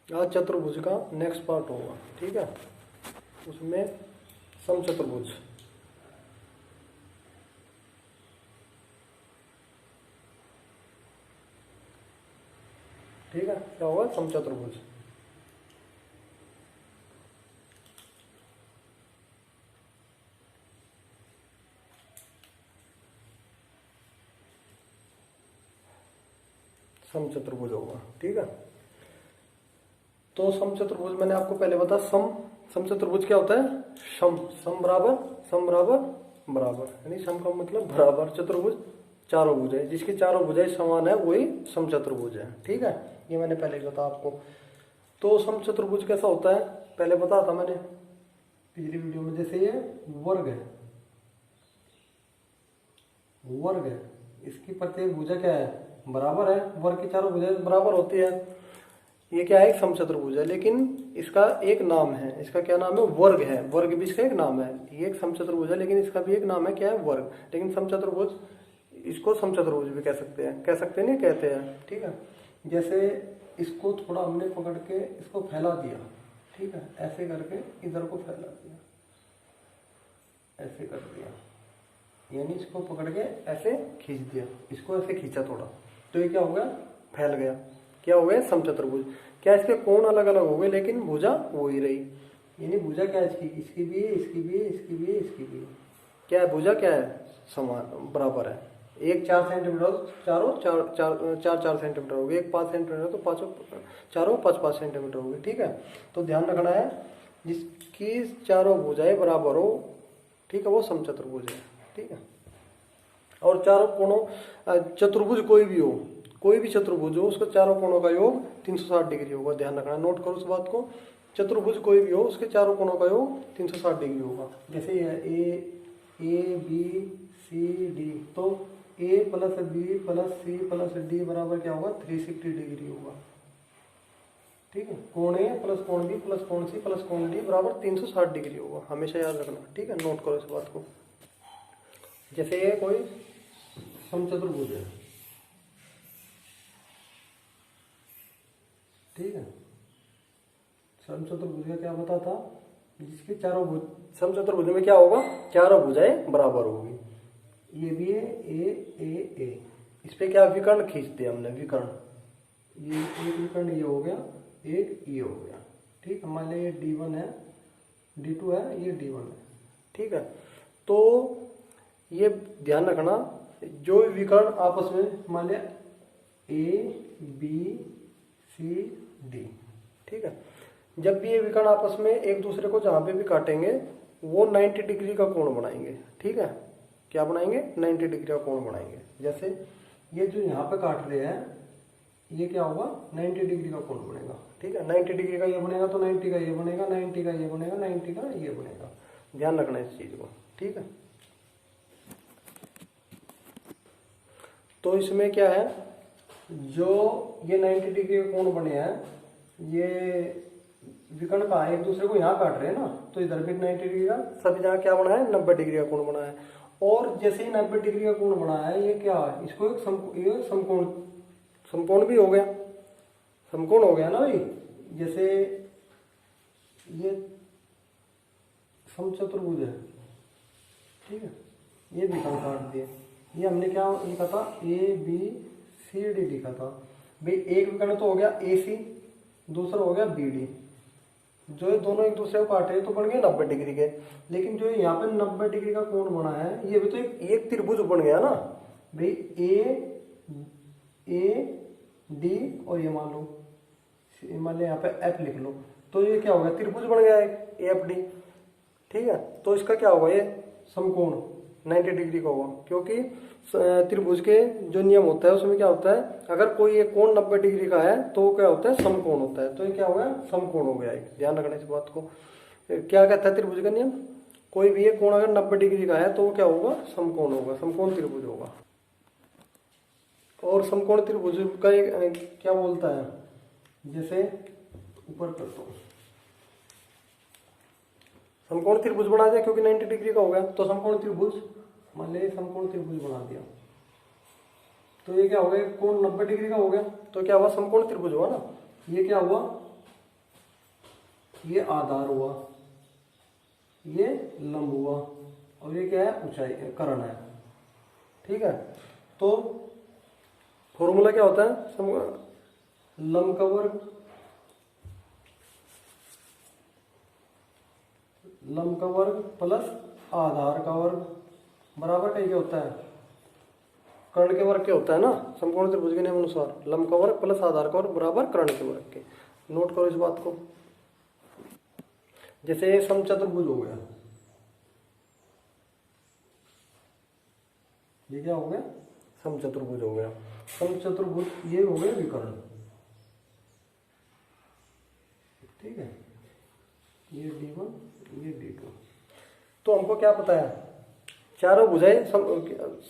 आज चतुर्भुज का नेक्स्ट पार्ट होगा, ठीक है। उसमें समचतुर्भुज, ठीक है, क्या होगा समचतुर्भुज। समचतुर्भुज होगा, ठीक है। तो समचतुर्भुज मैंने आपको पहले बताया, समचतुर्भुज क्या होता है, सम बराबर बराबर, यानी सम का मतलब बराबर, चतुर्भुज चारों भुजाएं, जिसकी चारों भुजाएं समान है वही समचतुर्भुज है, ठीक है। ये मैंने पहले ही बताया आपको। तो समचतुर्भुज कैसा होता है पहले बताया था मैंने पिछली वीडियो में। जैसे ये वर्ग है, इसकी प्रत्येक भुजा क्या है, बराबर है। वर्ग की चारों भुजाएं बराबर होती है। ये क्या है, एक समचतुर्भुज है, लेकिन इसका एक नाम है। इसका क्या नाम है, वर्ग है। वर्ग भी इसका एक नाम है। ये एक समचतुर्भुज है, लेकिन इसका भी एक नाम है, क्या है, वर्ग। लेकिन समचतुर्भुज, इसको समचतुर्भुज भी कह सकते हैं, नहीं कहते हैं, ठीक है। जैसे इसको थोड़ा हमने पकड़ के इसको फैला दिया, ठीक है, ऐसे करके इधर को फैला दिया, ऐसे कर दिया, यानी इसको पकड़ के ऐसे खींच दिया, इसको ऐसे खींचा थोड़ा, तो ये क्या हो गया, फैल गया। क्या हो गया, समचतुर्भुज। क्या इसके कोण अलग अलग हो गए, लेकिन भुजा वो ही रही। यानी भुजा क्या है इसकी भी, इसकी भी, इसकी भी, इसकी भी, क्या है, भुजा क्या है, समान बराबर है। एक 4 सेंटीमीटर, चारों चार सेंटीमीटर हो गए। एक 5 सेंटीमीटर तो पाँचों चारों 5 सेंटीमीटर हो गए, ठीक है। तो ध्यान रखना है, जिसकी चारों भुजाएं बराबर हो, ठीक है, वो समचतुर्भुज है, ठीक है। और चारों कोणों, चतुर्भुज कोई भी चतुर्भुज हो, उसका चारों कोणों का योग 360 डिग्री होगा। ध्यान रखना, नोट करो उस बात को। चतुर्भुज कोई भी हो, उसके चारों कोणों का योग 360 डिग्री होगा। जैसे ए बी सी डी, तो A plus B plus C plus D बराबर क्या होगा, 360 डिग्री होगा, ठीक है। कोण ए प्लस कोण बी प्लस कोण सी प्लस कोण डी बराबर 360 डिग्री होगा। हमेशा याद रखना, ठीक है, नोट करो इस बात को। जैसे ये कोई समचतुर्भुज है, ठीक है। समचतुर्भुज का क्या बता था, जिसके चारों भुज, समचतुर्भुज में क्या होगा, चारों भुजाएं बराबर होगी। ये भी है ए, इस पे क्या विकर्ण खींच दिया हमने, विकर्ण। ये एक विकर्ण ये हो गया, एक ये हो गया, ठीक है। मान लिया ये D1 है, D2 है, ये D1 है, ठीक है। तो ये ध्यान रखना, जो विकर्ण आपस में, मान लिया A B C D, ठीक है। जब भी ये विकर्ण आपस में एक दूसरे को जहां पे भी काटेंगे, वो 90 डिग्री का कोण बनाएंगे, ठीक है। क्या बनाएंगे, 90 डिग्री का कोण बनाएंगे। जैसे ये जो यहाँ पे काट रहे हैं, ये क्या होगा, 90 डिग्री का कोण बनेगा, ठीक है। 90 डिग्री का ये बनेगा, तो 90 का ये बनेगा, 90 का ये बनेगा, 90 का ये बनेगा। ध्यान रखना इस चीज को, ठीक है। तो इसमें क्या है, जो ये 90 डिग्री का कोण बने हैं, ये विकर्ण का एक दूसरे को यहाँ काट रहे हैं ना, तो इधर भी 90 डिग्री का, सभी जगह क्या बना है, 90 डिग्री का कोण बना है। और जैसे ही 90 डिग्री का कोण बना है, ये क्या है, इसको एक समकोण भी हो गया, समकोण हो गया ना भाई। जैसे ये समचतुर्भुज है, ठीक है, ये विकर्ण काट दिए। ये हमने क्या लिखा था, ए बी सी डी लिखा था भाई। एक विकर्ण तो हो गया ए सी, दूसरा हो गया बी डी। जो ये दोनों एक दूसरे को काटे हैं तो बन गए 90 डिग्री के। लेकिन जो यहाँ पे 90 डिग्री का कोण बना है, ये भी तो एक त्रिभुज बन गया ना भाई। ए डी और ये मान लो यहाँ पे एफ लिख लो, तो ये क्या हो गया, त्रिभुज बन गया एक एफ डी, ठीक है। तो इसका क्या होगा, ये समकोण 90 डिग्री का होगा, क्योंकि त्रिभुज के जो नियम होता है उसमें क्या होता है, अगर कोई एक कोण 90 डिग्री का है तो वो क्या होता है, समकोण होता है। तो ये क्या हो गया, समकोण हो गया। ध्यान रखना इस बात को। क्या कहता है त्रिभुज का नियम, कोई भी एक कोण अगर 90 डिग्री का है तो वो क्या होगा, समकोण होगा, समकोण त्रिभुज होगा। और समकोण त्रिभुज का एक क्या बोलता है, जैसे ऊपर करता हूँ, समकोण त्रिभुज बना दिया क्योंकि 90 डिग्री का हो गया, तो समकोण त्रिभुज, मान लीजिए समकोण त्रिभुज बना दिया, तो ये क्या हो गया, कोण 90 डिग्री का हो गया, तो क्या हुआ, समकोण त्रिभुज हुआ ना। ये क्या हुआ, ये आधार हुआ, ये लंब हुआ, और ये क्या है, ऊंचाई कर्ण है। ठीक है, तो फॉर्मूला क्या होता है, लंब का वर्ग, लंब का वर्ग प्लस आधार का वर्ग बराबर का क्या होता है, कर्ण के वर्ग क्या होता है ना, समकोण त्रिभुज के नियम अनुसार लंब का वर्ग प्लस आधार का वर्ग बराबर कर्ण के वर्ग के। नोट करो इस बात को। जैसे ये समचतुर्भुज हो गया, ये क्या हो गया, समचतुर्भुज हो गया। समचतुर्भुज ये हो गए विकर्ण। ठीक है, ये D1 ये D2। तो हमको क्या पता है, चारों भुजाएं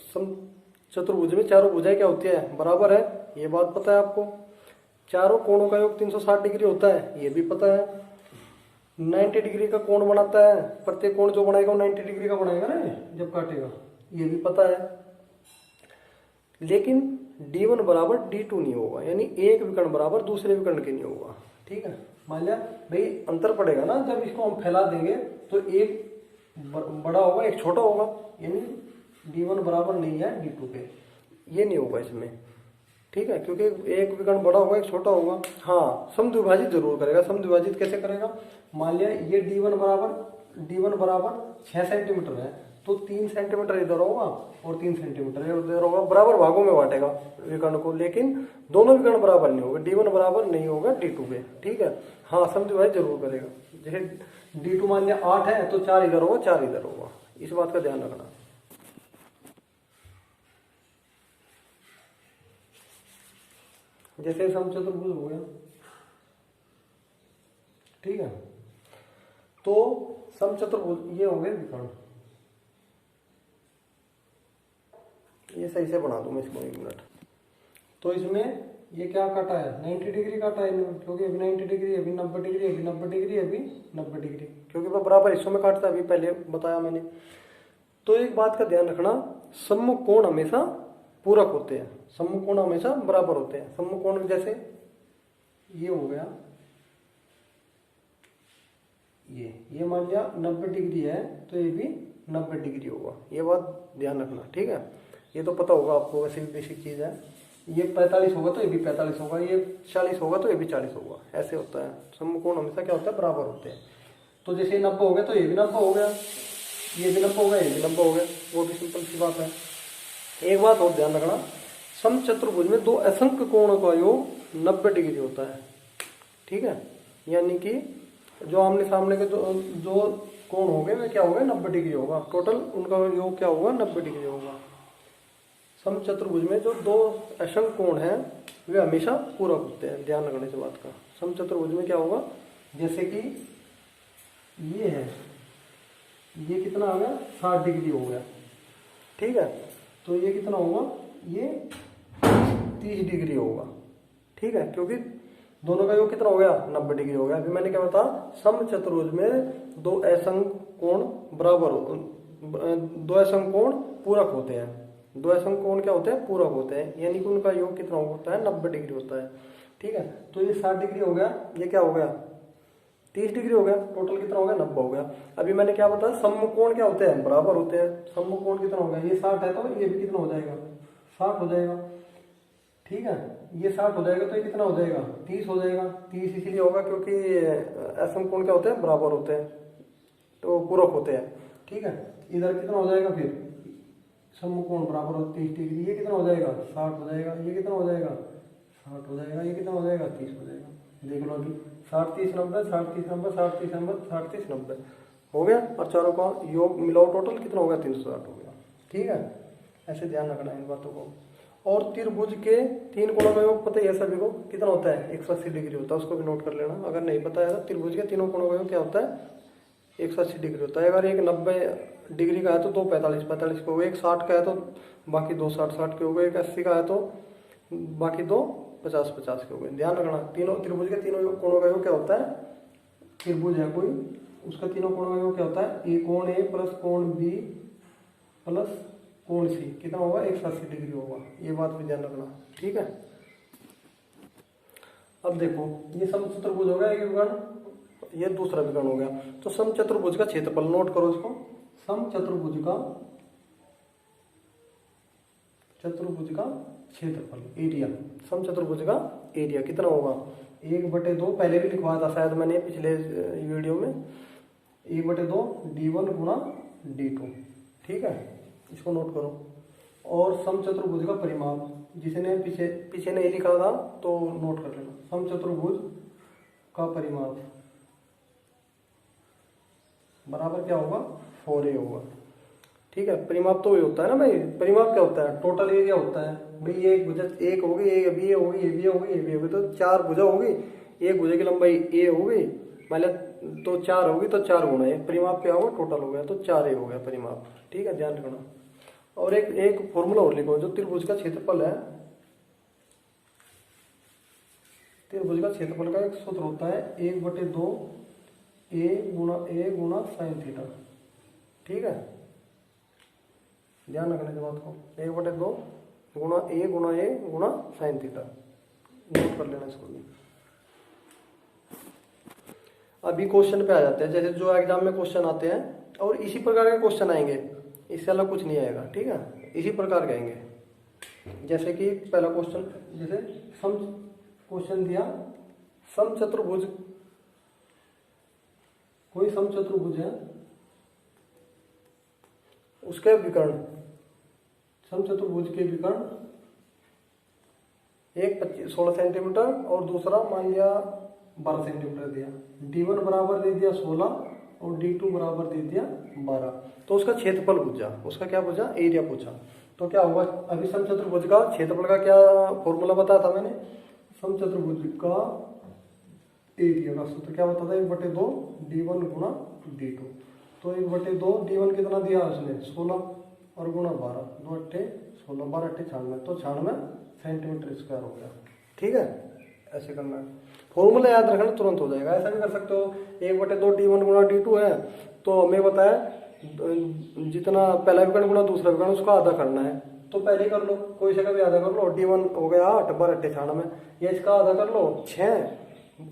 समचतुर्भुज में चारों भुजाएं क्या होती है, बराबर है, ये बात पता है आपको। चारों कोणों का योग 360 डिग्री होता है, ये भी पता है। 90 डिग्री का कोण बनाता है, प्रत्येक कोण जो बनाएगा वो 90 डिग्री का बनाएगा ना जब काटेगा, ये भी पता है। लेकिन D1 बराबर D2 नहीं होगा, यानी एक विकर्ण बराबर दूसरे विकर्ण के नहीं होगा। ठीक है, मान लिया भाई अंतर पड़ेगा ना, जब इसको हम फैला देंगे तो एक बड़ा होगा एक छोटा होगा, यानी D1 बराबर नहीं है D2 के, ये नहीं होगा इसमें। ठीक है, क्योंकि एक विकर्ण बड़ा होगा एक छोटा होगा। हाँ, समद्विभाजित जरूर करेगा। समद्विभाजित कैसे करेगा, मान लिया ये D1 बराबर 6 सेंटीमीटर है, तो 3 सेंटीमीटर इधर होगा और 3 सेंटीमीटर इधर होगा, बराबर भागों में बांटेगा विकर्ण को, लेकिन दोनों विकर्ण बराबर नहीं होगा, D1 बराबर नहीं होगा D2 के। ठीक है, हाँ समद्विभाजित जरूर करेगा। जैसे D2 मान लिया 8 है, तो 4 इधर होगा 4 इधर होगा, इस बात का ध्यान रखना। जैसे समचतुर्भुज हो गया। ठीक है, तो समचतुर्भुज ये हो गए विकर्ण। ये सही से बना दूं मैं इसको, 1 मिनट। तो इसमें ये क्या काटा है, 90 डिग्री काटा है, क्योंकि अभी 90 डिग्री, अभी 90 डिग्री, अभी 90 डिग्री, अभी 90 डिग्री, क्योंकि वो बराबर हिस्सों में काटता है, अभी पहले बताया मैंने। तो एक बात का ध्यान रखना, सम्मुख कोण हमेशा पूरक होते हैं, सम्मुख कोण हमेशा बराबर होते हैं। सम्मुख कोण जैसे ये हो गया, ये मान लिया 90 डिग्री है, तो ये भी 90 डिग्री होगा, ये बात ध्यान रखना। ठीक है, ये तो पता होगा आपको, वैसे भी बेसिक चीज है। ये 45 होगा तो ये भी 45 होगा, ये 40 होगा तो ये भी 40 होगा, ऐसे होता है। सम्मुख कोण हमेशा क्या होता है, बराबर होते हैं। तो जैसे 90 हो गया तो ये भी 90 हो गया, ये भी 90 हो गया, ये भी 90 हो गया, वो भी सिंपल सी बात है। एक बात और ध्यान रखना, समचतुर्भुज में दो असंख्य कोणों का योग 90 डिग्री होता है। ठीक है, यानी कि जो आमने सामने के जो कोण हो गए वे क्या हो गए, 90 डिग्री होगा, टोटल उनका योग क्या होगा, 90 डिग्री होगा। समचतुर्भुज में जो दो असंख्य कोण हैं वे हमेशा पूरक होते हैं, ध्यान रखने इस बात का। समचतुर्भुज में क्या होगा, जैसे कि ये है, ये कितना आ गया, 60 डिग्री हो गया। ठीक है, तो ये कितना होगा, ये 30 डिग्री होगा। ठीक है, क्योंकि दोनों का योग कितना हो गया, 90 डिग्री हो गया। अभी मैंने क्या बताया, समचतुर्भुज में दो असंख्य कोण बराबर, दो असंख्य कोण पूरक होते हैं। दो असंख्य कोण क्या होते हैं, पूरक होते हैं, यानी कि उनका योग कितना होता है, 90 डिग्री होता है। ठीक है, तो ये 60 डिग्री हो गया, ये क्या हो गया, 30 डिग्री हो गया, टोटल कितना हो गया, 90 हो गया। अभी मैंने क्या बताया, सम्मुख कोण क्या होते हैं, बराबर होते हैं। सम्मुख कोण कितना हो गया, ये 60 है, तो ये भी कितना हो जाएगा, 60 हो जाएगा। ठीक है, ये 60 हो जाएगा, तो ये कितना हो जाएगा, 30 हो जाएगा। 30 इसलिए होगा क्योंकि असंख्य कोण क्या होते हैं, बराबर होते हैं, तो पूरक होते हैं। ठीक है, इधर कितना हो जाएगा, फिर सम्मुख कोण बराबर हो 30 डिग्री, ये कितना हो जाएगा, 60 हो जाएगा, ये कितना हो जाएगा, 60 हो जाएगा, ये कितना हो जाएगा, 30 हो जाएगा। देख लो अभी, 60 30 90, 60 30 90, 60 30 90, 60 30 90 हो गया, और चारों का योग मिलाओ, टोटल कितना हो गया, 360 हो गया। ठीक है, ऐसे ध्यान रखना इन बातों को। और त्रिभुज के 3 कोणों का योग पता ही है सभी को, कितना होता है, 180 डिग्री होता है, उसको भी नोट कर लेना अगर नहीं पता है। तो त्रिभुज के तीनों कोणों का योग क्या होता है, 180 डिग्री होता है। अगर एक 90 डिग्री का है तो दो 45 45 के हो गए, एक 60 का है तो बाकी दो 60 60 के हो गए, एक 80 का है तो बाकी दो 50 50 के हो गए। ध्यान रखना, तीनों त्रिभुज के तीनों कोणों का योग क्या होता है, त्रिभुज है कोई, उसका तीनों कोणों का योग क्या होता है, ए कोण ए प्लस कोण बी प्लस कोण सी कितना होगा, 180 डिग्री होगा, ये बात भी ध्यान रखना। ठीक है, अब देखो ये समचतुर्भुज हो गया एक विकर्ण, ये दूसरा विकर्ण हो गया। तो समचतुर्भुज का क्षेत्रफल नोट करो इसको। समचतुर्भुज का क्षेत्रफल एरिया, समचतुर्भुज का एरिया कितना होगा 1/2, पहले भी लिखवाया था शायद मैंने पिछले वीडियो में, 1/2 d1 गुणा d2। ठीक है, इसको नोट करो। और समचतुर्भुज का परिमाप, जिसने पीछे नहीं लिखा था तो नोट कर लेना। समचतुर्भुज का परिमाप बराबर क्या होगा 4a होगा। ठीक है, परिमाप तो वही होता है ना भाई, परिमाप क्या होता है टोटल एरिया होता है भाई। ये एक भुजा एक होगी, ये भी होगी, ये भी होगी, ये भी होगी, तो 4 भुजा होगी, एक भुजा की लंबाई a होगी, मान लिया तो 4 होगी, तो 4 गुना है परिमाप क्या होगा टोटल हो गया, तो 4a हो गया परिमाप। ठीक है, ध्यान रखना। और एक फॉर्मूला और लिखो, जो त्रिभुज का क्षेत्रफल है, त्रिभुज का क्षेत्रफल का एक सूत्र होता है 1/2 a गुणा sin थीटा। ठीक है, ध्यान रखने की बात को, 1/2 गुणा a गुणा sin थीटा, नोट कर लेना इसको भी। अभी क्वेश्चन पे आ जाते हैं, जैसे जो एग्जाम में क्वेश्चन आते हैं और इसी प्रकार के क्वेश्चन आएंगे, इससे अलग कुछ नहीं आएगा। ठीक है, इसी प्रकार के आएंगे। जैसे कि पहला क्वेश्चन, जैसे क्वेश्चन दिया समचतुर्भुज, कोई समचतुर्भुज है, उसके विकर्ण, समचतुर्भुज के विकर्ण एक 16 सेंटीमीटर और दूसरा मान लिया 12 सेंटीमीटर दिया, d1 बराबर दे दिया 16 और d2 बराबर दे दिया 12। तो उसका क्षेत्रफल पूछा, उसका क्या पूछा एरिया पूछा। तो क्या होगा, अभी समचतुर्भुज का क्षेत्रफल का क्या फॉर्मूला बताया था मैंने, समचतुर्भुज का एरिया का सूत्र क्या बताता है 1/2 d1 गुणा d2। तो 1/2 d1 कितना दिया उसने 16 और गुणा 12, 2 अट्ठे 16, 12 अट्ठे 96, तो 96 सेंटीमीटर स्क्वायर हो गया। ठीक है, ऐसे करना है, फॉर्मूला याद रखना तुरंत हो जाएगा। ऐसा भी कर सकते हो 1/2 d1 गुणा d2 है, तो हमें बताया जितना पहला विकर्ण गुणा दूसरा विकर्ण उसका आधा करना है, तो पहले ही कर लो, कोई से का भी आधा कर लो। d1 हो गया 8, 12 अट्ठे 96, या इसका आधा कर लो 6,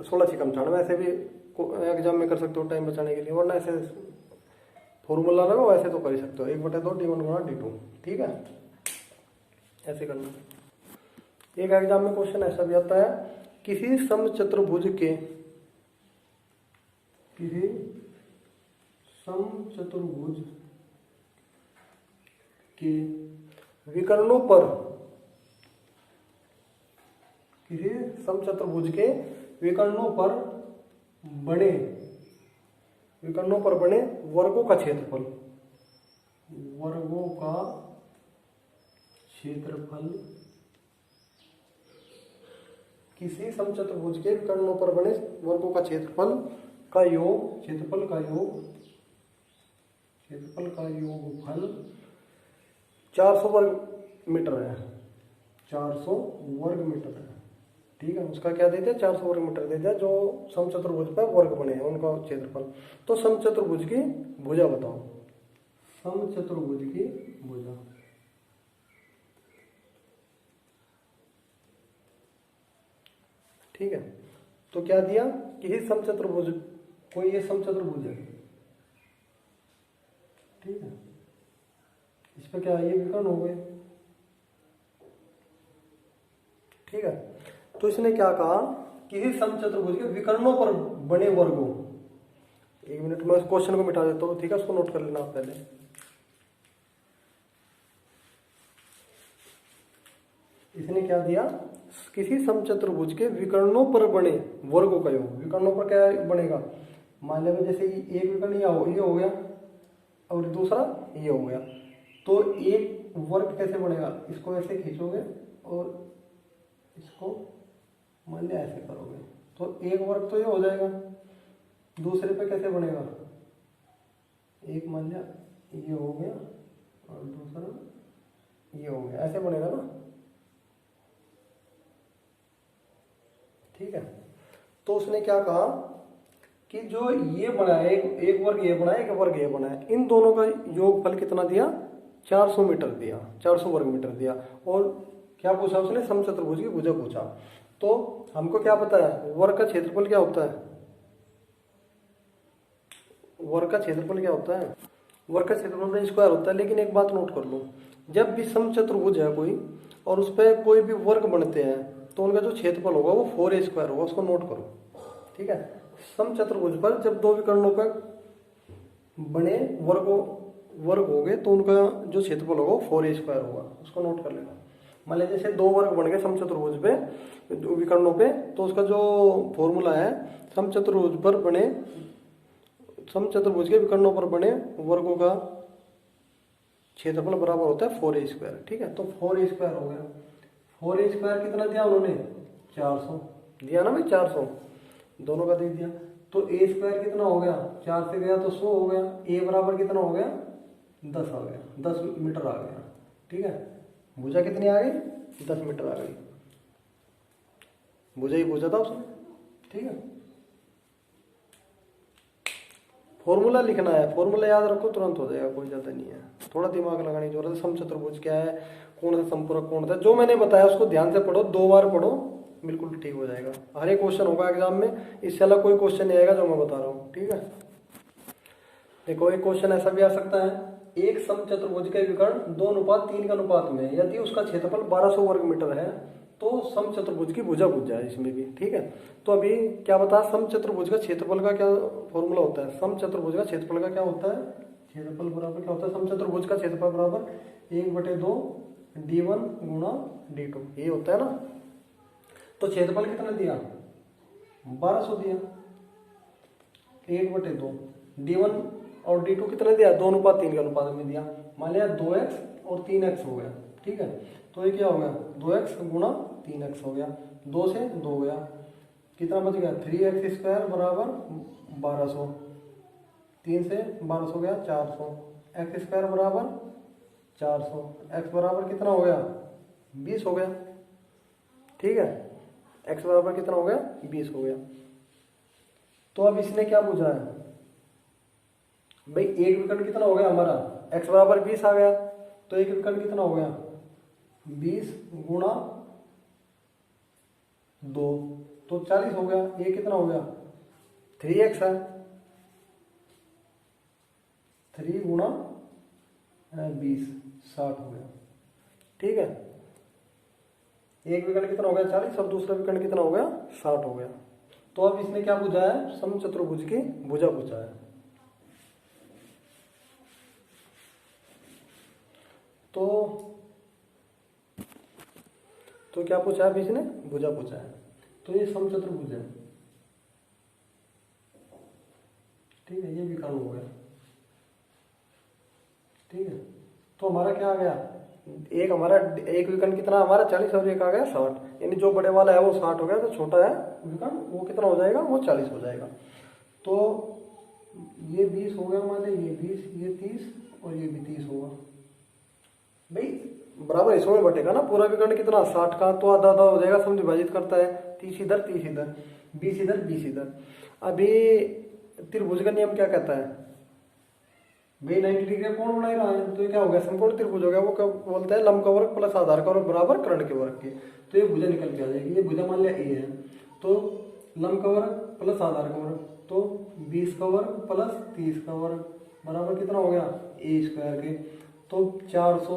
16 से कम 96। ऐसे भी एग्जाम में कर सकते हो टाइम बचाने के लिए, वरना ऐसे फॉर्मूला लगाओ, ऐसे तो कर ही सकते हो 1/2 d1 गुणा d2। ठीक है, ऐसे करना। एक एग्जाम में क्वेश्चन ऐसा भी आता है, किसी समचतुर्भुज के विकर्णों पर, किसी समचतुर्भुज के विकर्णों पर बने वर्गों का क्षेत्रफल, किसी समचतुर्भुज के विकर्णों पर बने वर्गों का क्षेत्रफल का योगफल 400 वर्ग मीटर है, 400 वर्ग मीटर है। ठीक है, उसका क्या दे दिया 400 वर्ग मीटर दे दिया, जो समचतुर्भुज पर वर्ग बने हैं उनका क्षेत्रफल। तो समचतुर्भुज की भुजा बताओ, समचतुर्भुज की भुजा। ठीक है, तो क्या दिया, किसी समचतुर्भुज, कोई ये समचतुर्भुज है। ठीक है, इस पे क्या ये विकर्ण हो गए। ठीक है, तो इसने क्या कहा, किसी समचतुर्भुज के विकर्णों पर बने वर्गों, एक मिनट में उस क्वेश्चन को मिटा देता हूँ। ठीक है, उसको नोट कर लेना आप पहले। इसने क्या दिया, किसी समचतुर्भुज के विकर्णों पर बने वर्गों का योग। विकर्णों पर क्या बनेगा, मान लीजिए जैसे एक विकर्ण ये हो गया और दूसरा ये हो गया, तो एक वर्ग कैसे बनेगा, इसको ऐसे खींचोगे और इसको मान लिया ऐसे करोगे, तो एक वर्ग तो ये हो जाएगा। दूसरे पे कैसे बनेगा, एक मान लिया ये हो गया और दूसरा ये हो गया, ऐसे बनेगा ना। ठीक है, तो उसने क्या कहा कि जो ये बना है, एक वर्ग ये बना है, एक वर्ग ये बना है, इन दोनों का योगफल कितना दिया 400 मीटर दिया, 400 वर्ग मीटर दिया। और क्या पूछा उसने, समचतुर्भुज की भुजा पूछा। तो हमको क्या पता है वर्ग का क्षेत्रफल क्या होता है, वर्ग का क्षेत्रफल क्या होता है, वर्ग का क्षेत्रफल स्क्वायर होता है। लेकिन एक बात नोट कर लो, जब भी समचतुर्भुज है कोई और उस पर कोई भी वर्ग बनते हैं तो उनका जो क्षेत्रफल होगा वो 4a² होगा, उसको नोट करो, ठीक है। समचतुर्भुज पर जब दो विकर्णों पर बने वर्ग हो गए तो उनका जो क्षेत्रफल होगा वो 4a² होगा, उसको नोट कर लेना। मान लीजिए जैसे दो वर्ग बन गए समचतुर्भुज पे विकर्णों पे, तो उसका जो फॉर्मूला है समचतुर्भुज पर बने समचतुर्भुज के विकर्णों पर बने वर्गों का क्षेत्रफल बराबर होता है 4a², ठीक है। तो 4a² हो गया। 4a² कितना दिया उन्होंने, 400 दिया ना भाई, 400 दोनों का दे दिया। तो a² कितना हो गया, 4 से गया तो 100 हो गया। a बराबर कितना हो गया, 10 आ गया, 10 मीटर आ गया, ठीक है। भुजा कितनी आ गई, 10 मीटर आ गई। भुजा ही पूछा था उसने, ठीक है। फॉर्मूला लिखना है, फॉर्मूला याद रखो, तुरंत हो जाएगा, कोई ज्यादा नहीं है, थोड़ा दिमाग लगाने की जरूरत है। समचतुर्भुज क्या है, कौन सा संपूरक कौन था, जो मैंने बताया उसको ध्यान से पढ़ो, 2 बार पढ़ो, बिल्कुल ठीक हो जाएगा। हर एक क्वेश्चन होगा एग्जाम में, इससे अलग कोई क्वेश्चन नहीं आएगा जो मैं बता रहा हूँ, ठीक है। देखो एक क्वेश्चन ऐसा भी आ सकता है, एक समचतुर्भुज के विकर्ण 2:3 के अनुपात में यदि उसका क्षेत्रफल 1200 वर्ग मीटर है तो समचतुर्भुज की भुजा पूछ जाए इसमें भी, ठीक है। तो अभी क्या बता, समचतुर्भुज का क्षेत्रफल का क्या फॉर्मूला होता है, समचतुर्भुज का क्षेत्रफल का क्या होता है, क्षेत्रफल बराबर क्या होता है, समचतुर्भुज का क्षेत्रफल बराबर 1/2 d1 गुणा d2, ये होता है ना। तो क्षेत्रफल कितना दिया, 1200 दिया, 1/2 d1 और d2 कितना दिया, 2:3 के अनुपात में दिया। मान लिया 2x और 3x हो गया, ठीक है। तो ये क्या हो गया, 2x गुणा 3x हो गया, 2 से 2 गया, कितना बच गया, 3x² बराबर 1200, 3 से 1200 गया 400, x² बराबर 400, x बराबर कितना हो गया, 20 हो गया, ठीक है। x बराबर कितना हो गया, 20 हो गया। तो अब इसने क्या पूछा है भाई, एक विकर्ण कितना हो गया हमारा, x बराबर 20 आ गया, तो एक विकर्ण कितना हो गया, 20 गुणा 2 तो 40 हो गया। ये कितना हो गया, 3x है, 3 गुणा 20 60 हो गया, ठीक है। एक विकर्ण कितना हो गया, 40 और दूसरा विकर्ण कितना हो गया, 60 हो गया। तो अब इसने क्या पूछा है, समचतुर्भुज की भुजा पूछा है। तो क्या पूछा है, इसने भुजा पूछा है। तो ये समचतुर्भुज है, ठीक है, ये विकर्ण हो गया, ठीक है। तो हमारा क्या आ गया, एक हमारा एक विकर्ण कितना हमारा 40 और एक आ गया 60, यानी जो बड़े वाला है वो 60 हो गया, तो छोटा है विकर्ण वो कितना हो जाएगा, वो 40 हो जाएगा। तो ये 20 हो गया, मान लीजिए ये 20, ये 30 और ये भी 30 होगा भाई, बराबर हिस्सों में बटेगा ना। पूरा विकर्ण कितना 60 का, तो आधा आधा हो जाएगा, सम विभाजित करता है, 30 इधर 30 इधर, 20 इधर 20 इधर। अभी त्रिभुज का नियम क्या कहता है भाई, 90 डिग्री का कोण बना ही रहा है, तो ये क्या हो गया, समकोण त्रिभुज हो गया। वो क्या बोलता है, लंब का वर्ग प्लस आधार का वर्ग बराबर कर्ण के वर्ग के। तो ये भुजा निकल के आ जाएगी, ये भुजा मान लिया ए है, तो लंब का वर्ग प्लस आधार का वर्ग, तो 20 का वर्ग प्लस 30 का वर्ग बराबर कितना हो गया, a² के। तो 400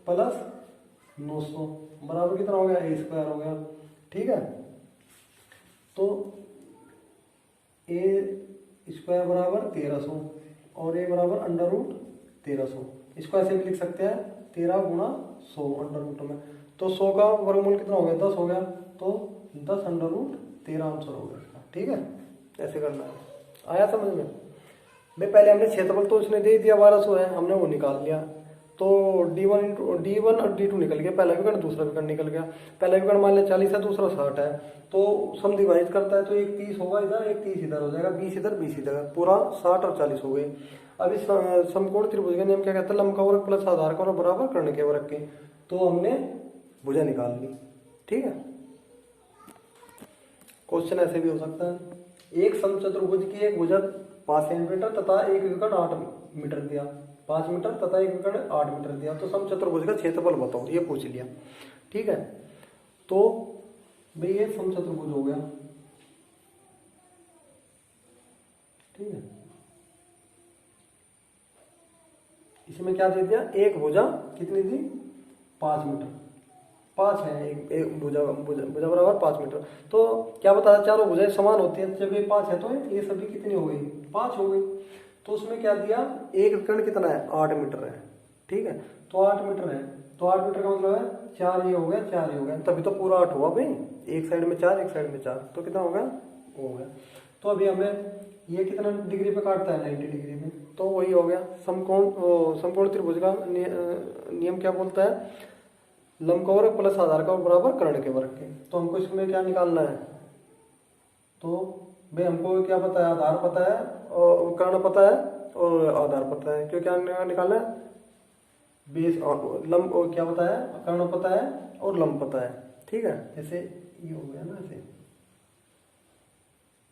प्लस 900 बराबर कितना हो गया, a² हो गया, ठीक है। तो a² बराबर 1300 और a बराबर √1300। इसको ऐसे भी लिख सकते हैं 13 गुणा 100 अंडर में। तो 100 का वर्गमूल कितना हो गया, 10 हो गया, तो 10 √13 आंसर हो गया इसका, ठीक है। ऐसे करना है, आया समझ में भाई। पहले हमने क्षेत्रफल तो उसने दे दिया 1200 है, हमने वो निकाल लिया। तो d1 और d2 निकल गया, पहला विकर्ण दूसरा विकर्ण निकल गया। पहला विकर्ण मान लिया 40 है, दूसरा 60 है, तो सम डिवाइड करता है, तो एक 30 होगा इधर, एक 30 इधर हो जाएगा, 20 इधर 20 इधर, पूरा 60 और 40 हो गए। अब इस समकोण त्रिभुज का नियम क्या कहता है, लंब का वर्ग प्लस आधार का वर्ग बराबर कर्ण के वर्ग के। तो हमने भुजा निकाल ली, ठीक है। क्वेश्चन ऐसे भी हो सकता है, एक समचतुर्भुज की एक भुजा 5 सेंटीमीटर तथा एक विकर्ण 8 मीटर दिया, 5 मीटर तथा एक विकर्ण 8 मीटर दिया, तो समचतुर्भुज का क्षेत्रफल बताओ, ये पूछ लिया, ठीक है। तो भाई ये समचतुर्भुज हो गया, ठीक है। इसमें क्या दे दिया, एक भुजा कितनी दी 5 मीटर, 5 है, एक भुजा भुजा बराबर 5 मीटर। तो क्या बताया, चारों भुजाएं समान होती है, जब ये 5 है तो ये सभी कितनी हो गई, 5 हो गई। तो उसमें क्या दिया, एक विकर्ण कितना है 8 मीटर है, ठीक है। तो 8 मीटर है, तो 8 मीटर का मतलब है 4 ये हो गया, 4 ये हो गया, तभी तो पूरा 8 हुआ भाई। एक साइड में 4, एक साइड में 4, तो कितना हो गया, हो गया। तो अभी हमें ये कितना डिग्री पे काटता है, 90 डिग्री पे, तो वही हो गया समकोण त्रिभुज का नियम क्या बोलता है, लंबकोण प्लस आधार का बराबर कर्ण के वर्ग के। तो हमको इसमें क्या निकालना है, तो भाई हमको क्या पता है, आधार पता है और कर्ण पता है और आधार पता है, क्यों क्या निकालना है, बेस लंब और क्या पता है, कर्ण पता है और लंब पता है, ठीक है। जैसे ये हो गया ना ऐसे,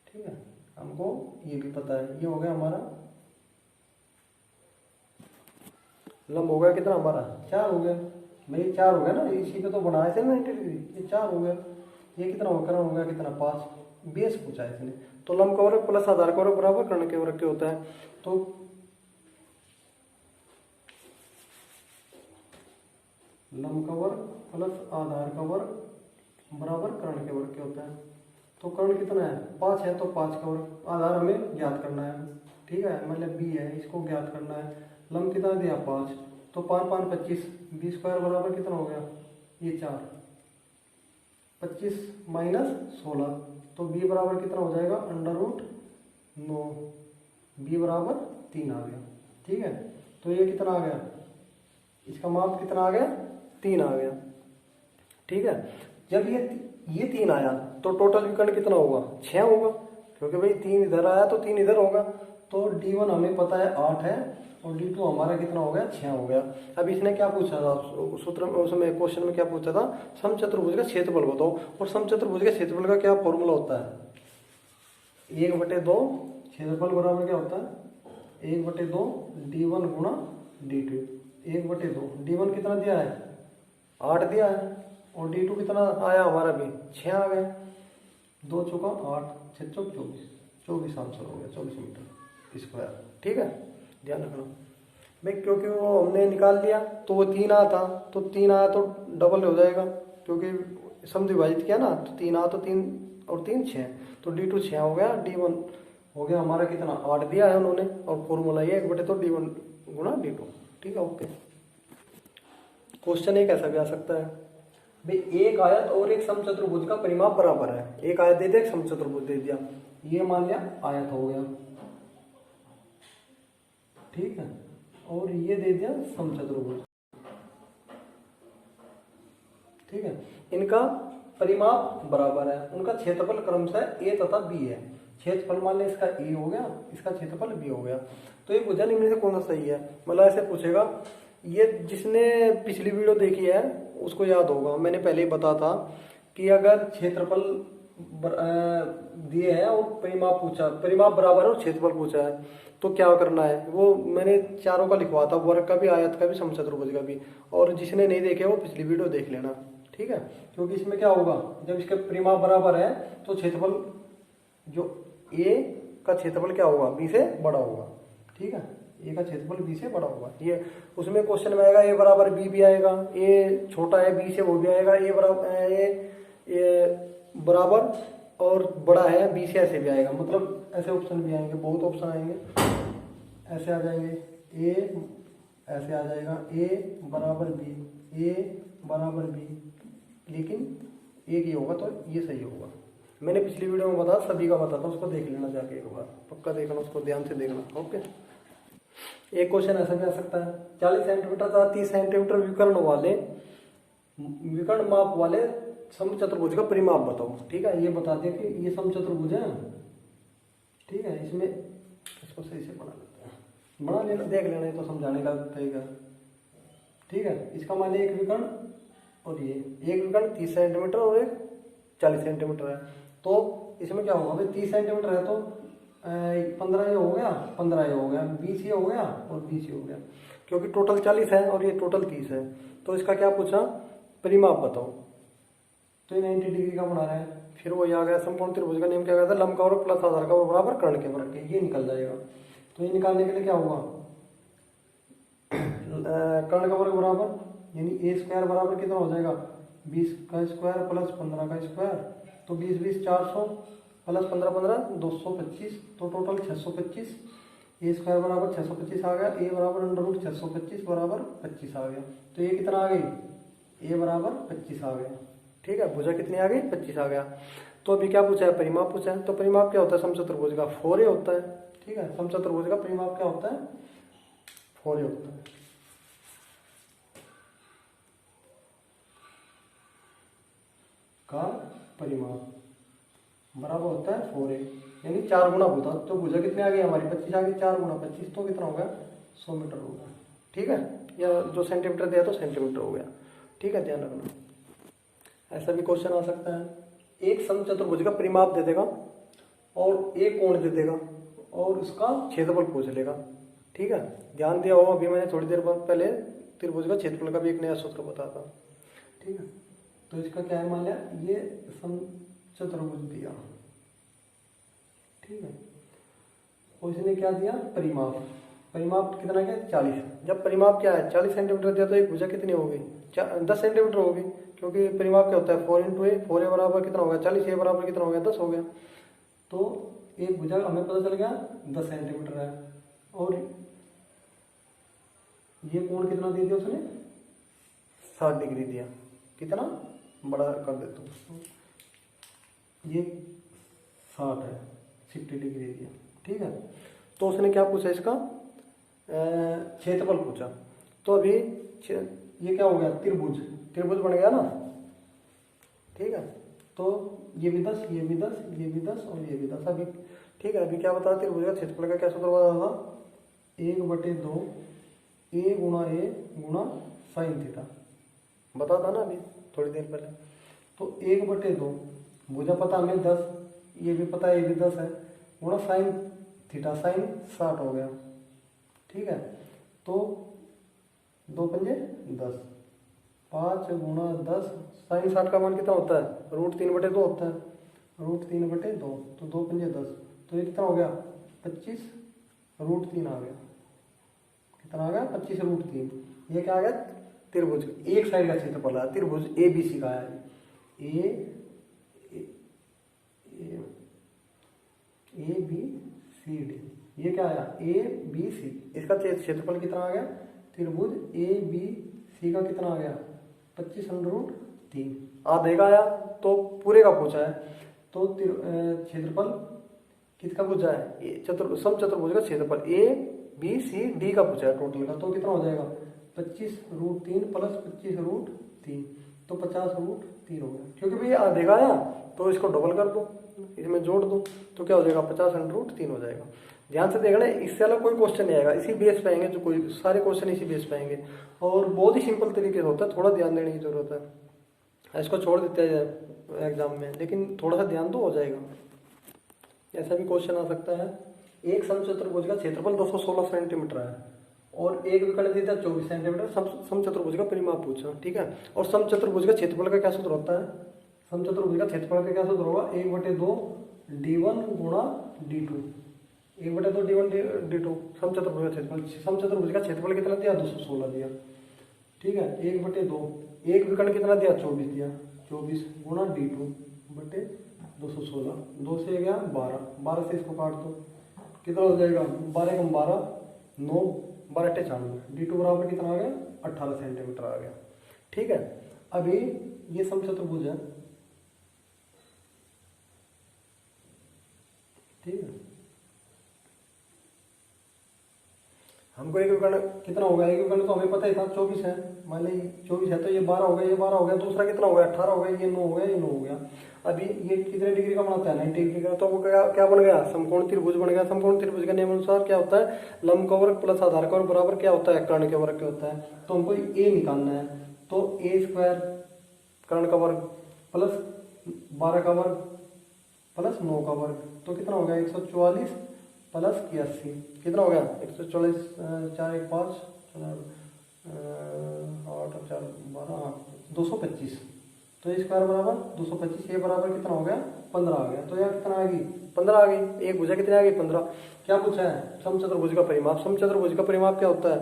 ठीक है, हमको ये भी पता है, ये हो गया हमारा लंब हो गया कितना हमारा 4 हो गया भाई, 4 हो गया ना, इसी पे तो बनाए थे 90 डिग्री, ये 4 हो गया। ये कितना हो कर्ण हो गया कितना 5, बेस पूछा है इसने। तो लंब का वर्ग प्लस आधार का वर्ग बराबर कर्ण के वर्ग के होता है। तो लंब का वर्ग प्लस आधार का वर्ग बराबर कर्ण के वर्ग के होता है। तो कर्ण कितना है 5 है, तो 5 का वर्ग, आधार हमें ज्ञात करना है, ठीक है, मतलब b है, इसको ज्ञात करना है। लंब कितना दिया 5, तो 5 5 25, b स्क्वायर बराबर कितना हो गया, ये 4, 25 माइनस 16, तो b बराबर कितना हो जाएगा √9, b बराबर 3 आ गया, ठीक है। तो ये कितना आ गया, इसका माप कितना आ गया 3 आ गया, ठीक है। जब ये 3 आया तो टोटल विकर्ण कितना होगा 6 होगा, क्योंकि भाई 3 इधर आया तो 3 इधर होगा। तो d1 हमें पता है 8 है और d2 हमारा कितना हो गया 6 हो गया। अब इसने क्या पूछा था सूत्र में, उसमें क्वेश्चन में क्या पूछा था, समचतुर्भुज का क्षेत्रफल बताओ। और समचतुर्भुज के क्षेत्रफल का क्या फॉर्मूला होता है, 1/2 क्षेत्रफल बराबर क्या होता है 1/2 d1 गुणा d2, 1/2 d1 कितना दिया है 8 दिया है और d2 कितना आया हमारा भी 6 आ गया, 2 चौका 8, 6 चौक 24 आंसर हो गया 24 मीटर स्क्वायर, ठीक है। ध्यान रखना भाई, क्योंकि वो हमने निकाल लिया तो वो 3 आया था, तो 3 आया तो डबल हो जाएगा, क्योंकि समद्विभाजित किया ना, तो 3 आया तो 3 और 3 6, तो d2 6 हो गया, d1 हो गया हमारा कितना 8 दिया है उन्होंने, और फॉर्मूला ये 1/2 d1 गुणा d2, ठीक है, ओके। क्वेश्चन एक ऐसा भी आ सकता है भाई, एक आयत और एक समचतुर्भुज का परिमाप बराबर है, एक आयत दे दिया एक समचतुर्भुज दे दिया, ये मान लिया आयत हो गया, ठीक है, और ये दे दिया समचतुर्भुज, ठीक है। इनका परिमाप बराबर है, उनका क्षेत्रफल क्रमशः a तथा b है। क्षेत्रफल मान लिया इसका a हो गया, इसका क्षेत्रफल b हो गया। तो ये भुजा निम्न से कौन सा सही है, मतलब ऐसे पूछेगा। ये जिसने पिछली वीडियो देखी है उसको याद होगा, मैंने पहले ही बता था कि अगर क्षेत्रफल दिए हैं और परिमाप पूछा, परिमाप बराबर और क्षेत्रफल पूछा है, तो क्या करना है, वो मैंने चारों का लिखवा था, वर्ग का भी, आयत का भी, समचतुर्भुज का भी। और जिसने नहीं देखे वो पिछली वीडियो देख लेना, ठीक है। क्योंकि इसमें क्या होगा, जब इसके परिमाप बराबर है तो क्षेत्रफल जो a का क्षेत्रफल क्या होगा b से बड़ा होगा, ठीक है, a का क्षेत्रफल b से बड़ा होगा। ये उसमें क्वेश्चन में आएगा a बराबर b भी आएगा, a छोटा है b से वो भी आएगा, a बराबर और बड़ा है b से, ऐसे भी आएगा, मतलब ऐसे ऑप्शन भी आएंगे, बहुत ऑप्शन आएंगे, ऐसे आ जाएंगे, a ऐसे आ जाएगा a बराबर b, लेकिन एक ही होगा, तो ये सही होगा। मैंने पिछली वीडियो में बताया, सभी का बताता, उसको देख लेना जाके एक बार, पक्का देखना, उसको ध्यान से देखना, ओके। एक क्वेश्चन ऐसा भी आ सकता है, 40 सेंटीमीटर तथा 30 सेंटीमीटर विकर्ण माप वाले समचतुर्भुज का परिमाप बताओ, ठीक है। ये बता दिया कि ये समचतुर्भुज है, ठीक है। इसमें इसको सही से बना लेते हैं, बना लेना, देख लेना, ये तो समझाने का तरीका, ठीक है। इसका मान एक विकर्ण और ये एक विकर्ण 30 सेंटीमीटर और एक 40 सेंटीमीटर है, तो इसमें क्या होगा भाई, 30 सेंटीमीटर है तो 15 ये हो गया, 15 ये हो गया, 20 ये हो गया और 20 ये हो गया, क्योंकि टोटल 40 है और ये टोटल 30 है। तो इसका क्या पूछा, परिमाप बताओ, तो ये 90 डिग्री का बना रहा है। फिर वो आ गया समकोण त्रिभुज का नियम क्या कहता है, लंब का वर्ग प्लस आधार का वर्ग बराबर कर्ण के वर्ग के, ये निकल जाएगा। तो ये निकालने के लिए क्या होगा, कर्ण का वर्ग बराबर यानी ए स्क्वायर बराबर कितना हो जाएगा 20 का स्क्वायर प्लस 15 का स्क्वायर, तो 20 20 400 प्लस 15 15 225, तो टोटल 625। ए स्क्वायर बराबर 625 आ गया, ए बराबर अंडर रूट 625 बराबर 25 आ गया। तो ये कितना आ गई, ए बराबर 25 आ गया। ठीक है, भुजा कितनी आ गई 25 आ गया। तो अभी क्या पूछा है, परिमाप पूछा है। तो परिमाप क्या होता है समचतुर्भुज का, 4a होता है। ठीक है, समचतुर्भुज का परिमाप क्या होता है, 4a होता है। का परिमाप बराबर होता है 4a यानी 4 गुना भुजा। तो भुजा कितनी आ गई हमारी 25 आ गई, 4 गुना 25 तो कितना होगा 100 मीटर होगा। ठीक है, या जो सेंटीमीटर दिया तो सेंटीमीटर हो गया। ठीक है, ध्यान रखना। ऐसा भी क्वेश्चन आ सकता है, एक समचतुर्भुज का परिमाप दे देगा और एक कोण दे देगा और उसका क्षेत्रफल पूछ लेगा। ठीक है, ध्यान दिया होगा, अभी मैंने थोड़ी देर बाद पहले त्रिभुज का क्षेत्रफल का भी एक नया सूत्र बताया था। ठीक है, तो इसका क्या है, मान लिया ये समचतुर्भुज दिया। ठीक है, और इसने क्या दिया परिमाप, परिमाप कितना क्या 40। जब परिमाप क्या है 40 सेंटीमीटर दिया तो एक भुजा कितनी होगी 10 सेंटीमीटर होगी, क्योंकि परिमाप क्या होता है 4 × a, 4a बराबर कितना होगा 40, a बराबर कितना हो गया 10 हो गया। तो एक भुजा हमें पता चल गया 10 सेंटीमीटर है। और ये कोण कितना दे दिया उसने 60 डिग्री दिया, कितना बड़ा कर देता हूँ, ये 60 है, 60 डिग्री दिया। ठीक है, तो उसने क्या पूछा इसका क्षेत्रफल पूछा। तो अभी ये क्या हो गया त्रिभुज, त्रिभुज बन गया ना। ठीक है, तो ये भी 10, ये भी 10, ये भी 10 और ये भी 10 अभी। ठीक है, अभी क्या बता त्रिभुज का क्षेत्रफल का क्या सूत्र बता था 1/2 a गुणा साइन थीटा, बता था ना अभी थोड़ी देर पहले। तो 1/2 भुजा पता हमें 10, ये भी पता है ये भी 10 है, गुणा साइन थीटा, साइन 60 हो गया। ठीक है, तो 2 पंजे 10, 5 गुणा 10, साइन 60 का मान कितना होता है √3/2 होता है, √3/2, तो 2 पंजे 10, तो ये कितना हो गया 25 √3 आ गया। कितना आ गया 25 √3। ये क्या आ गया त्रिभुज एक साइड का क्षेत्रफल है, त्रिभुज ABC का है, ABCD। ये क्या आया ABC, इसका क्षेत्रफल कितना आ गया त्रिभुज ABC का कितना आ गया 25 √3। आधे का आया तो पूरे का पूछा है, तो क्षेत्रफल किसका पूछा है समचतुर्भुज का क्षेत्रफल ABCD का पूछा है टोटल का, तो कितना हो जाएगा 25 √3 प्लस 25 √3, तो 50 √3 हो गया। क्योंकि भैया आधे का आया तो इसको डबल कर दो, इसमें जोड़ दो, तो क्या हो जाएगा 50 √3 हो जाएगा। ध्यान से देखना, इससे अलग कोई क्वेश्चन नहीं आएगा, इसी बेस पे आएंगे, जो कोई सारे क्वेश्चन इसी बेस पे आएंगे और बहुत ही सिंपल तरीके से होता है, थोड़ा ध्यान देने की जरूरत है। इसको छोड़ देते हैं एग्जाम में, लेकिन थोड़ा सा ध्यान तो हो जाएगा। ऐसा भी क्वेश्चन आ सकता है, एक समचतुर्भुज का क्षेत्रफल 216 सेंटीमीटर है और एक विकर्ण दिया था 24 सेंटीमीटर, समचतुर्भुज का परिमाप पूछा। ठीक है, और समचतुर्भुज का क्षेत्रफल का क्या सूत्र होता है, समचतुर्भुज का क्षेत्रफल का क्या सूत्र होगा 1/2 d1 गुणा d2, 1/2 d1 d2 समचतुर्भुज का क्षेत्रफल। समचतुर्भुज का क्षेत्रफल कितना दिया 216 दिया। ठीक है, 1/2, एक विकर्ण कितना दिया 24 दिया, 24 गुणा d2 बटे 216, 2 से गया 12, 12 से इसको काट दो, कितना हो जाएगा 12 × 12 9, 12 × 96, d2 बराबर कितना आ गया 18 सेंटीमीटर आ गया। ठीक है, अभी ये समचतुर्भुज है। ठीक है, हमको एक विकर्ण कितना होगा, एक विकर्ण तो हमें पता ही था 24 है, मान ली 24 है तो ये 12 हो गया, ये 12 हो गया, दूसरा कितना हो गया 18 हो गया, ये 9 हो गया, ये 9 हो गया। अभी ये कितने डिग्री का बनाता है 90 डिग्री का, तो वो क्या बन गया समकोण त्रिभुज बन गया। समकोण त्रिभुज के नियम अनुसार क्या होता है लंब का वर्ग प्लस आधार का वर्ग बराबर क्या होता है कर्ण के वर्ग के होता है। तो हमको ए निकालना है, तो a² कर्ण का वर्ग प्लस 12 का वर्ग प्लस 9 का वर्ग, तो कितना हो गया 144 प्लस 81, कितना हो गया 144, 4 1 5 8 4 12 225, तो ये स्क्वायर बराबर 225, ये बराबर कितना हो गया 15 आ गया। तो यहाँ कितना आ गई 15 आ गई, एक भुजा कितनी आ गई 15। क्या पूछा है समचतुर्भुज का परिमाप। समचतुर्भुज का परिमाप क्या होता है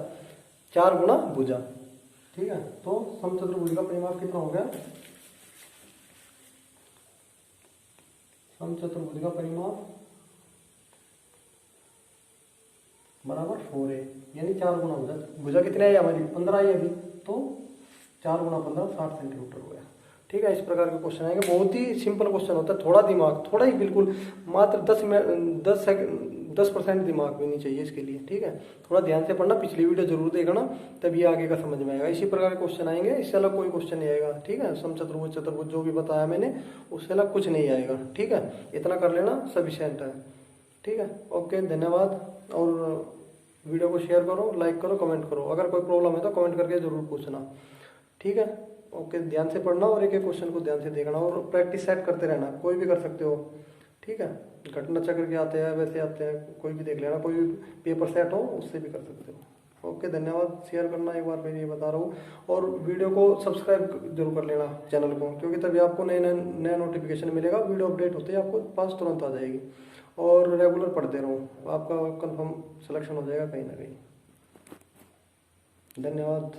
4 गुना भुजा। ठीक है, तो समचतुर्भुज का परिमाप कितना हो गया? समचतुर्भुज का परिमाप बराबर 4a, यानी 4 गुना भुजा। भुजा कितनी आई हमारी? 15 आई अभी, तो 4 गुना 15 60 सेंटीमीटर हो गया। ठीक है, इस प्रकार के क्वेश्चन आएंगे। बहुत ही सिंपल क्वेश्चन होता है, थोड़ा दिमाग, थोड़ा ही बिल्कुल मात्र 10% दिमाग भी नहीं चाहिए इसके लिए। ठीक है, थोड़ा ध्यान से पढ़ना, पिछली वीडियो जरूर देखना, तभी आगे का समझ में आएगा। इसी प्रकार के क्वेश्चन आएंगे, इससे अलग कोई क्वेश्चन नहीं आएगा। ठीक है, समचतुर्भुज चतुर्भुज जो भी बताया मैंने उससे अलग कुछ नहीं आएगा। ठीक है, इतना कर लेना सफिशिएंट है। ठीक है, ओके, धन्यवाद। और वीडियो को शेयर करो, लाइक करो, कमेंट करो। अगर कोई प्रॉब्लम है तो कमेंट करके जरूर पूछना। ठीक है, ओके, ध्यान से पढ़ना और एक एक क्वेश्चन को ध्यान से देखना और प्रैक्टिस सेट करते रहना। कोई भी कर सकते हो। ठीक है, घटना चक्र के आते हैं, वैसे आते हैं, कोई भी देख लेना, कोई भी पेपर सेट हो उससे भी कर सकते हो। ओके, धन्यवाद। शेयर करना, एक बार मैं ये बता रहा हूँ, और वीडियो को सब्सक्राइब जरूर कर लेना चैनल को, क्योंकि तभी आपको नया नोटिफिकेशन मिलेगा। वीडियो अपडेट होते ही आपको पास तुरंत आ जाएगी। और रेगुलर पढ़ते रहो, आपका कंफर्म सिलेक्शन हो जाएगा कहीं ना कहीं। धन्यवाद।